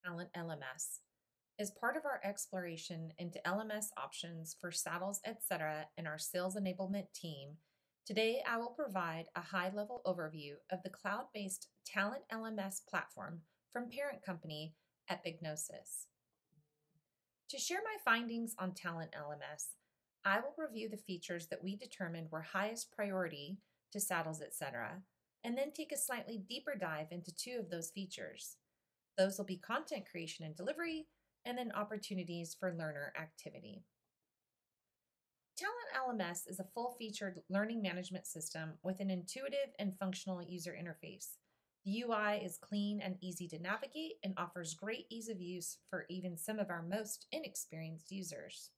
Talent LMS. As part of our exploration into LMS options for saddles, etc., in our sales enablement team, today I will provide a high level overview of the cloud based Talent LMS platform from parent company Epignosis. To share my findings on Talent LMS, I will review the features that we determined were highest priority to saddles, etc., and then take a slightly deeper dive into two of those features. Those will be content creation and delivery, and then opportunities for learner activity. Talent LMS is a full featured learning management system with an intuitive and functional user interface. The UI is clean and easy to navigate and offers great ease of use for even some of our most inexperienced users.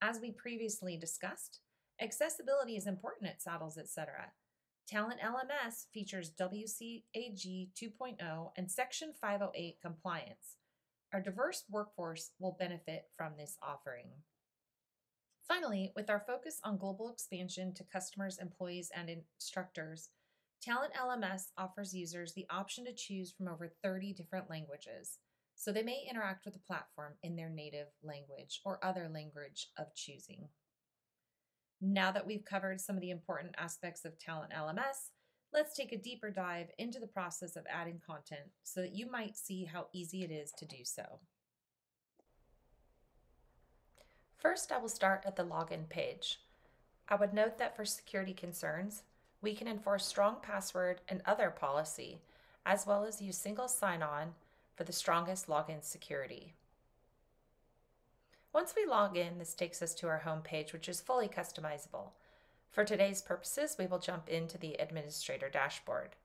As we previously discussed, accessibility is important at Saddles, etc. Talent LMS features WCAG 2.0 and Section 508 compliance. Our diverse workforce will benefit from this offering. Finally, with our focus on global expansion to customers, employees, and instructors, Talent LMS offers users the option to choose from over 30 different languages, so they may interact with the platform in their native language or other language of choosing. Now that we've covered some of the important aspects of Talent LMS, let's take a deeper dive into the process of adding content so that you might see how easy it is to do so. First, I will start at the login page. I would note that for security concerns, we can enforce strong password and other policy, as well as use single sign-on for the strongest login security. Once we log in, this takes us to our home page, which is fully customizable. For today's purposes, we will jump into the administrator dashboard.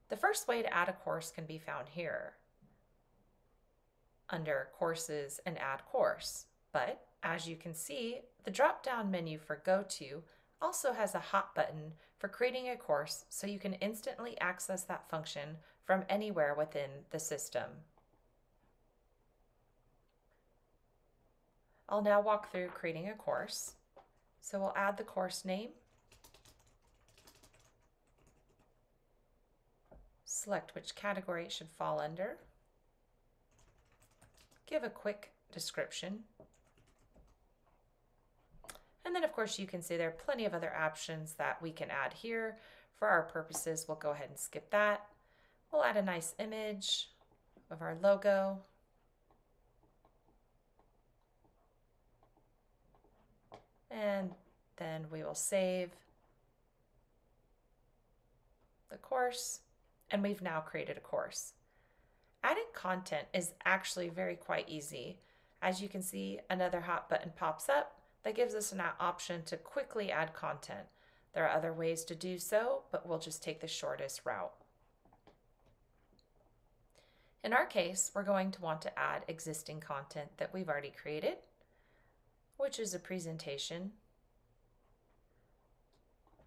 The first way to add a course can be found here under Courses and Add Course. But as you can see, the drop-down menu for Go To also has a hot button for creating a course, so you can instantly access that function from anywhere within the system. I'll now walk through creating a course. So we'll add the course name, select which category it should fall under, give a quick description, and then of course you can see there are plenty of other options that we can add here. For our purposes, we'll go ahead and skip that. We'll add a nice image of our logo. And then we will save the course, and we've now created a course. Adding content is actually quite easy. As you can see, another hot button pops up that gives us an option to quickly add content. There are other ways to do so, but we'll just take the shortest route. In our case, we're going to want to add existing content that we've already created, which is a presentation.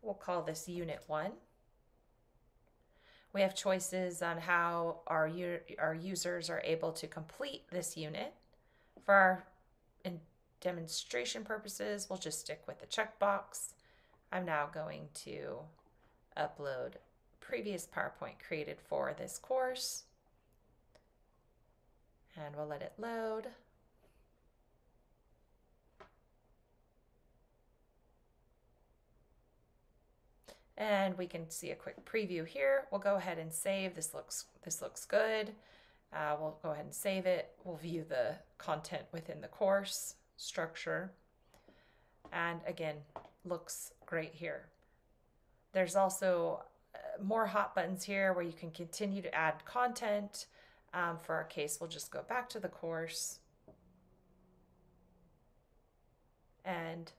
We'll call this Unit 1. We have choices on how our users are able to complete this unit. For our demonstration purposes, we'll just stick with the checkbox. I'm now going to upload previous PowerPoint created for this course, and we'll let it load. And we can see a quick preview here. We'll go ahead and save. This looks good. We'll go ahead and save it. We'll view the content within the course structure. And again, looks great here. There's also more hot buttons here where you can continue to add content. For our case, we'll just go back to the course. And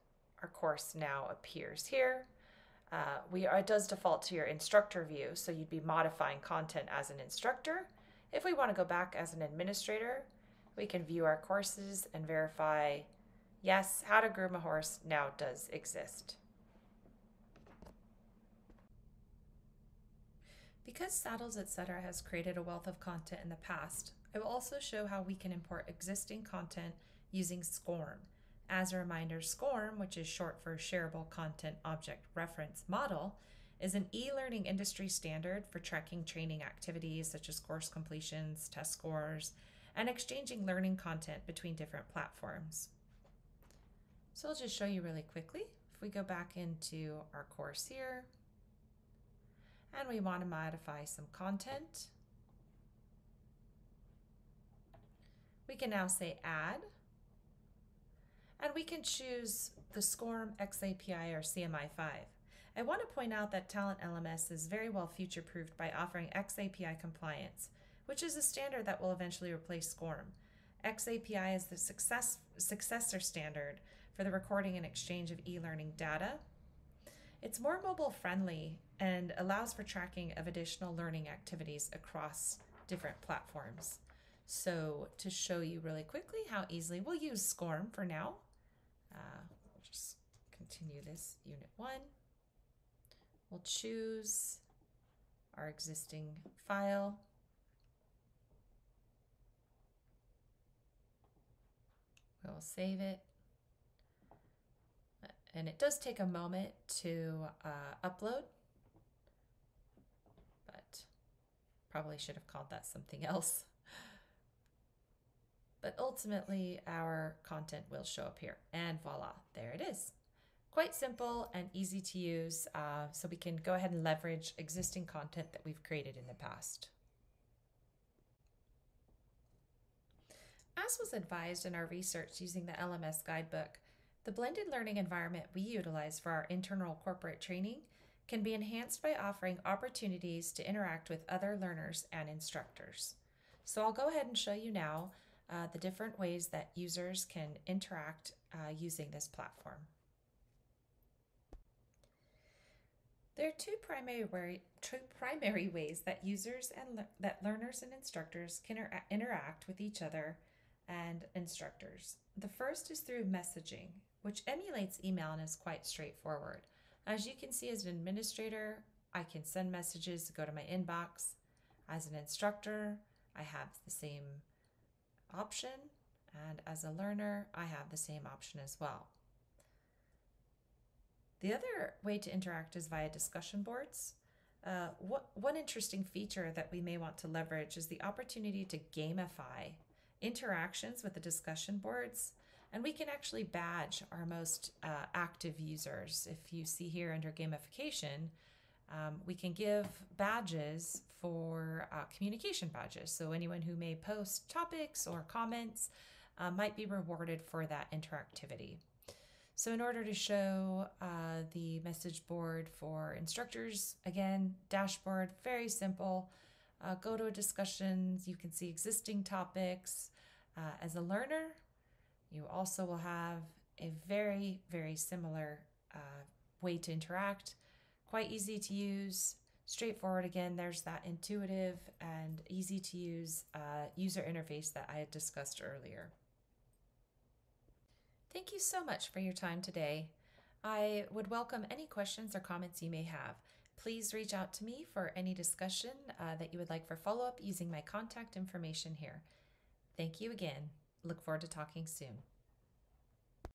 our course now appears here. It does default to your instructor view, so you'd be modifying content as an instructor. If we want to go back as an administrator, we can view our courses and verify, yes, How to Groom a Horse now does exist. Because Saddles, etc. has created a wealth of content in the past, I will also show how we can import existing content using SCORM. As a reminder, SCORM, which is short for Shareable Content Object Reference Model, is an e-learning industry standard for tracking training activities such as course completions, test scores, and exchanging learning content between different platforms. So I'll just show you really quickly. If we go back into our course here, and we want to modify some content, we can now say add, and we can choose the SCORM XAPI or CMI5. I want to point out that Talent LMS is very well future-proofed by offering XAPI compliance, which is a standard that will eventually replace SCORM. XAPI is the successor standard for the recording and exchange of e-learning data. It's more mobile-friendly and allows for tracking of additional learning activities across different platforms. So to show you really quickly how easily, we'll use SCORM for now. We'll just continue this Unit 1. We'll choose our existing file. We'll save it. And it does take a moment to upload, but probably should have called that something else. But ultimately, our content will show up here, and voila, there it is. Quite simple and easy to use, so we can go ahead and leverage existing content that we've created in the past. As was advised in our research using the LMS guidebook, the blended learning environment we utilize for our internal corporate training can be enhanced by offering opportunities to interact with other learners and instructors. So I'll go ahead and show you now the different ways that users can interact using this platform. There are two primary ways that users and that learners and instructors can interact with each other and instructors. The first is through messaging, which emulates email and is quite straightforward. As you can see, as an administrator, I can send messages to go to my inbox. As an instructor, I have the same option, and as a learner, I have the same option as well. The other way to interact is via discussion boards. One interesting feature that we may want to leverage is the opportunity to gamify interactions with the discussion boards, and we can actually badge our most active users. If you see here under gamification, we can give badges for communication badges. So anyone who may post topics or comments might be rewarded for that interactivity. So in order to show the message board for instructors, again, dashboard, very simple. Go to a discussions, you can see existing topics. As a learner, you also will have a very, very similar way to interact. Quite easy to use, straightforward. Again, there's that intuitive and easy to use user interface that I had discussed earlier. Thank you so much for your time today. I would welcome any questions or comments you may have. Please reach out to me for any discussion that you would like for follow-up using my contact information here. Thank you again. Look forward to talking soon.